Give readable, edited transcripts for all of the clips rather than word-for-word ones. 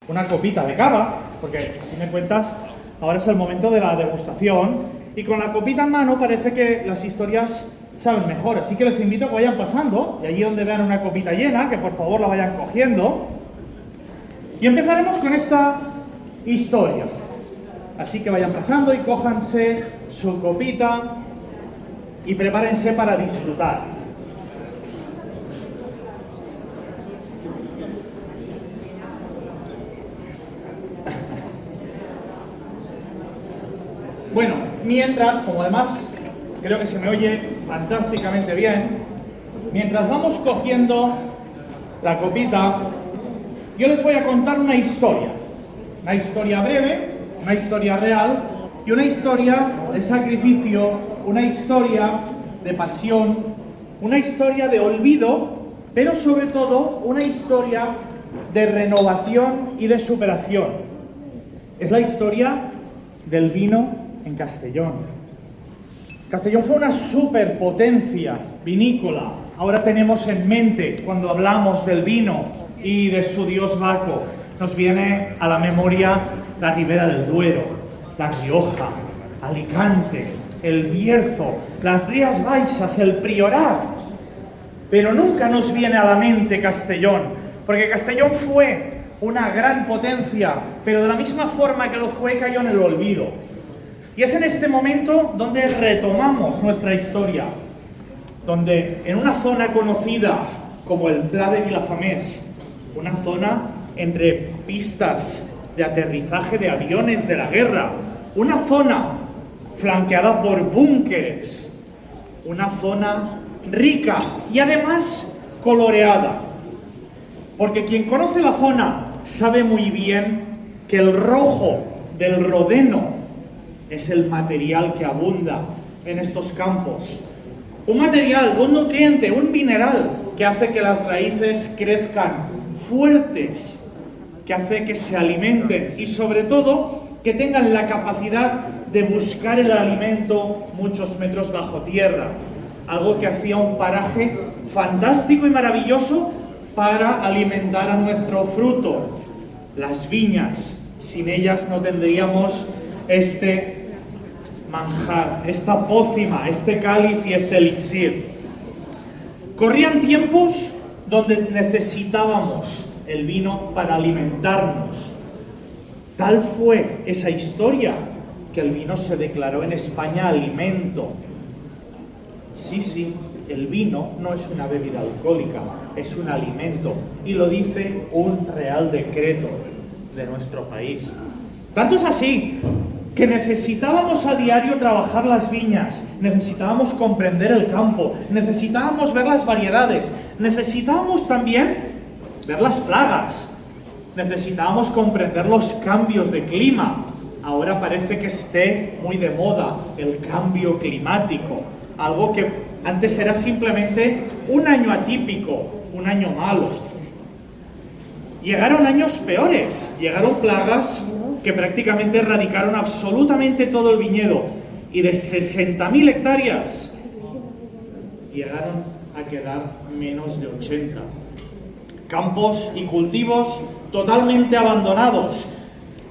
una copita de cava, porque a fin de cuentas ahora es el momento de la degustación, y con la copita en mano parece que las historias saben mejor, así que les invito a que vayan pasando, y allí donde vean una copita llena, que por favor la vayan cogiendo, y empezaremos con esta historia. Así que vayan pasando y cójanse su copita y prepárense para disfrutar. Bueno, mientras, como además creo que se me oye fantásticamente bien, mientras vamos cogiendo la copita, yo les voy a contar una historia breve, una historia real y una historia de sacrificio, una historia de pasión, una historia de olvido, pero sobre todo una historia de renovación y de superación. Es la historia del vino en Castellón. Castellón fue una superpotencia vinícola. Ahora tenemos en mente, cuando hablamos del vino y de su dios Baco, nos viene a la memoria la Ribera del Duero, La Rioja, Alicante, el Bierzo, las Rías Baixas, el Priorat. Pero nunca nos viene a la mente Castellón, porque Castellón fue una gran potencia, pero de la misma forma que lo fue, cayó en el olvido. Y es en este momento donde retomamos nuestra historia, donde en una zona conocida como el Pla de Vilafamés, una zona entre pistas de aterrizaje de aviones de la guerra, una zona flanqueada por búnkeres, una zona rica y además coloreada, porque quien conoce la zona sabe muy bien que el rojo del rodeno es el material que abunda en estos campos. Un material, un nutriente, un mineral que hace que las raíces crezcan fuertes, que hace que se alimenten y sobre todo que tengan la capacidad de buscar el alimento muchos metros bajo tierra. Algo que hacía un paraje fantástico y maravilloso para alimentar a nuestro fruto. Las viñas, sin ellas no tendríamos este manjar, esta pócima, este cáliz y este elixir. Corrían tiempos donde necesitábamos el vino para alimentarnos. Tal fue esa historia que el vino se declaró en España alimento. Sí, el vino no es una bebida alcohólica, es un alimento, y lo dice un real decreto de nuestro país. Tanto es así que necesitábamos a diario trabajar las viñas, necesitábamos comprender el campo, necesitábamos ver las variedades, necesitábamos también ver las plagas, necesitábamos comprender los cambios de clima. Ahora parece que esté muy de moda el cambio climático, algo que antes era simplemente un año atípico, un año malo. Llegaron años peores, llegaron plagas que prácticamente erradicaron absolutamente todo el viñedo, y de 60.000 hectáreas llegaron a quedar menos de 80. Campos y cultivos totalmente abandonados,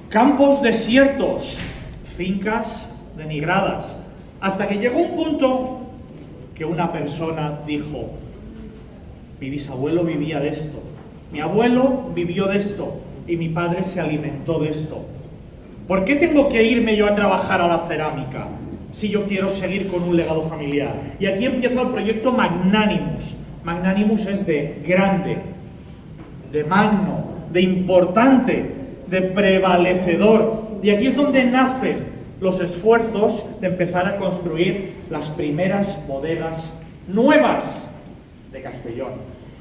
campos desiertos, fincas denigradas, hasta que llegó un punto que una persona dijo: mi bisabuelo vivía de esto, mi abuelo vivió de esto y mi padre se alimentó de esto. ¿Por qué tengo que irme yo a trabajar a la cerámica si yo quiero seguir con un legado familiar? Y aquí empieza el proyecto Magnanimus. Magnanimus es de grande, de magno, de importante, de prevalecedor. Y aquí es donde nacen los esfuerzos de empezar a construir las primeras bodegas nuevas de Castellón.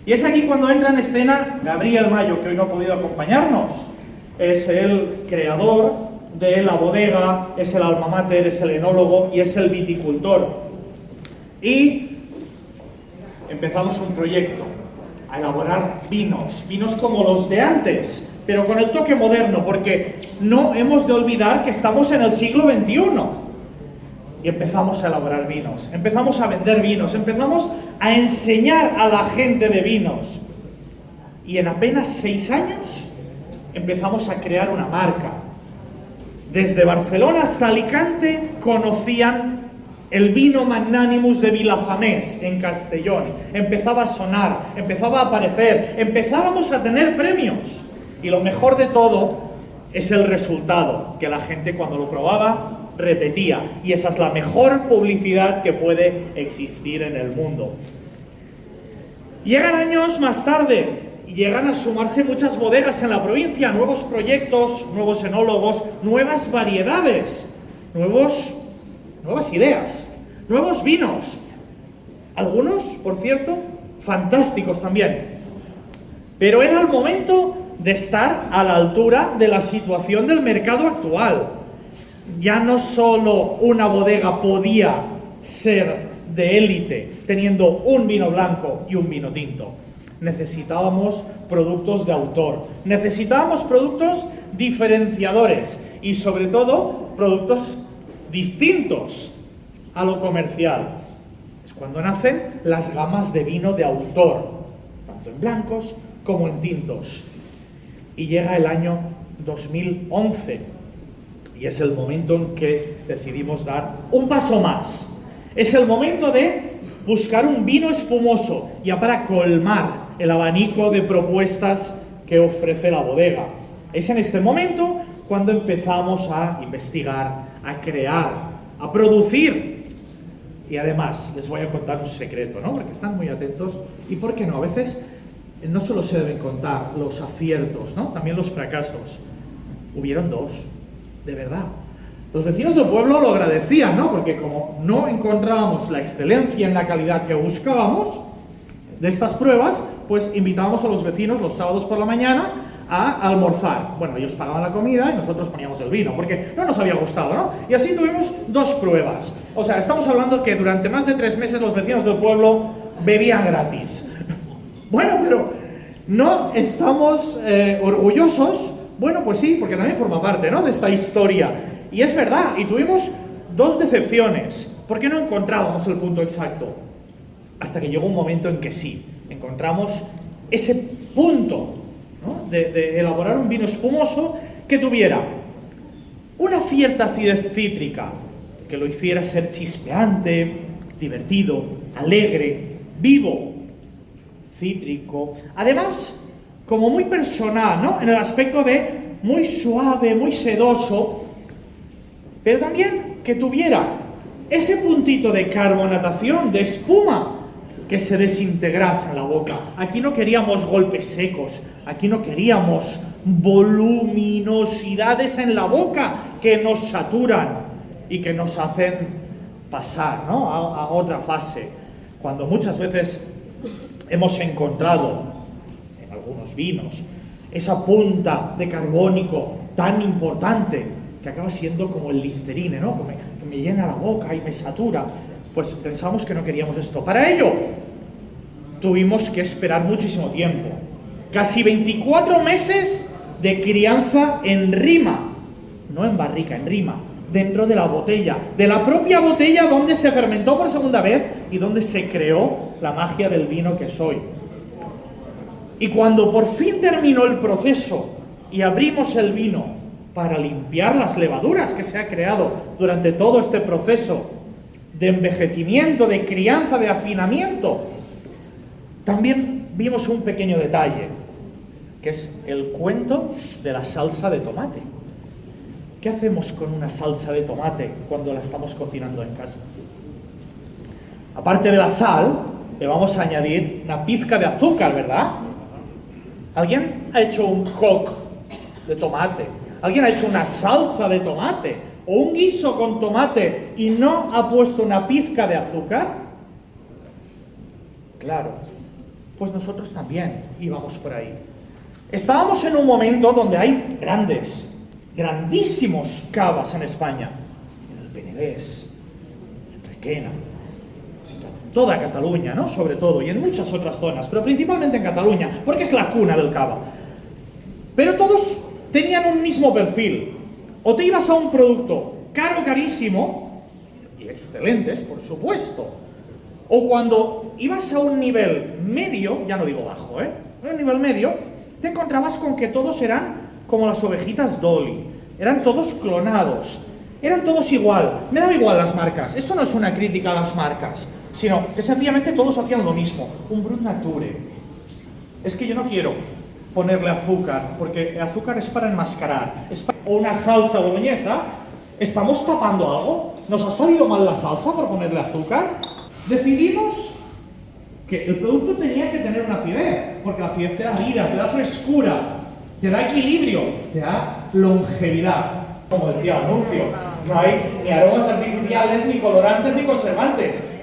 Y es aquí cuando entra en escena Gabriel Mayo, que hoy no ha podido acompañarnos. Es el creador de la bodega, es el alma mater, es el enólogo y es el viticultor. Y empezamos un proyecto a elaborar vinos como los de antes, pero con el toque moderno, porque no hemos de olvidar que estamos en el siglo XXI. Y empezamos a elaborar vinos, empezamos a vender vinos, empezamos a enseñar a la gente de vinos. Y en apenas 6 años empezamos a crear una marca. Desde Barcelona hasta Alicante conocían el vino Magnanimus de Vilafamés en Castellón. Empezaba a sonar, empezaba a aparecer, empezábamos a tener premios. Y lo mejor de todo es el resultado, que la gente cuando lo probaba repetía. Y esa es la mejor publicidad que puede existir en el mundo. Llegan años más tarde y llegan a sumarse muchas bodegas en la provincia, nuevos proyectos, nuevos enólogos, nuevas variedades, nuevas ideas, nuevos vinos. Algunos, por cierto, fantásticos también. Pero era el momento de estar a la altura de la situación del mercado actual. Ya no solo una bodega podía ser de élite, teniendo un vino blanco y un vino tinto. Necesitábamos productos de autor, necesitábamos productos diferenciadores y sobre todo productos distintos a lo comercial. Es cuando nacen las gamas de vino de autor, tanto en blancos como en tintos. Y llega el año 2011 y es el momento en que decidimos dar un paso más. Es el momento de buscar un vino espumoso, ya para colmar el abanico de propuestas que ofrece la bodega. Es en este momento cuando empezamos a investigar, a crear, a producir. Y además, les voy a contar un secreto, ¿no? Porque están muy atentos. ¿Y por qué no? A veces no solo se deben contar los aciertos, ¿no? También los fracasos. Hubieron dos, de verdad. Los vecinos del pueblo lo agradecían, ¿no? Porque como no encontrábamos la excelencia en la calidad que buscábamos de estas pruebas, pues invitábamos a los vecinos los sábados por la mañana a almorzar. Bueno, ellos pagaban la comida y nosotros poníamos el vino, porque no nos había gustado, ¿no? Y así tuvimos dos pruebas. O sea, estamos hablando que durante más de 3 meses los vecinos del pueblo bebían gratis. Bueno, pero ¿no estamos orgullosos? Bueno, pues sí, porque también forma parte, ¿no?, de esta historia. Y es verdad, y tuvimos 2 decepciones, porque no encontrábamos el punto exacto. Hasta que llegó un momento en que sí, encontramos ese punto, ¿no?, de elaborar un vino espumoso que tuviera una cierta acidez cítrica, que lo hiciera ser chispeante, divertido, alegre, vivo, cítrico. Además, como muy personal, ¿no?, en el aspecto de muy suave, muy sedoso, pero también que tuviera ese puntito de carbonatación, de espuma, que se desintegrase en la boca. Aquí no queríamos golpes secos, aquí no queríamos voluminosidades en la boca que nos saturan y que nos hacen pasar, ¿no?, a otra fase. Cuando muchas veces hemos encontrado en algunos vinos esa punta de carbónico tan importante que acaba siendo como el Listerine, ¿no?, que me llena la boca y me satura. Pues pensamos que no queríamos esto. Para ello, tuvimos que esperar muchísimo tiempo. Casi 24 meses de crianza en rima. No en barrica, en rima. Dentro de la botella. De la propia botella donde se fermentó por segunda vez y donde se creó la magia del vino que soy. Y cuando por fin terminó el proceso y abrimos el vino para limpiar las levaduras que se ha creado durante todo este proceso de envejecimiento, de crianza, de afinamiento, también vimos un pequeño detalle, que es el cuento de la salsa de tomate. ¿Qué hacemos con una salsa de tomate cuando la estamos cocinando en casa? Aparte de la sal, le vamos a añadir una pizca de azúcar, ¿verdad? ¿Alguien ha hecho un hock de tomate? ¿Alguien ha hecho una salsa de tomate? ¿O un guiso con tomate y no ha puesto una pizca de azúcar? Claro, pues nosotros también íbamos por ahí. Estábamos en un momento donde hay grandísimos cavas en España. En el Penedés, en Requena, en toda Cataluña, ¿no?, sobre todo, y en muchas otras zonas, pero principalmente en Cataluña, porque es la cuna del cava. Pero todos tenían un mismo perfil. O te ibas a un producto caro, carísimo, y excelentes, por supuesto. O cuando ibas a un nivel medio, ya no digo bajo, a un nivel medio, te encontrabas con que todos eran como las ovejitas Dolly. Eran todos clonados. Eran todos igual. Me da igual las marcas. Esto no es una crítica a las marcas, sino que sencillamente todos hacían lo mismo. Un Brut Nature. Es que yo no quiero ponerle azúcar, porque el azúcar es para enmascarar. O una salsa boloñesa. ¿Estamos tapando algo? ¿Nos ha salido mal la salsa por ponerle azúcar? Decidimos que el producto tenía que tener una acidez, porque la acidez te da vida, te da frescura, te da equilibrio, te da longevidad. Como decía el anuncio, no hay ni aromas artificiales, ni colorantes, ni conservantes.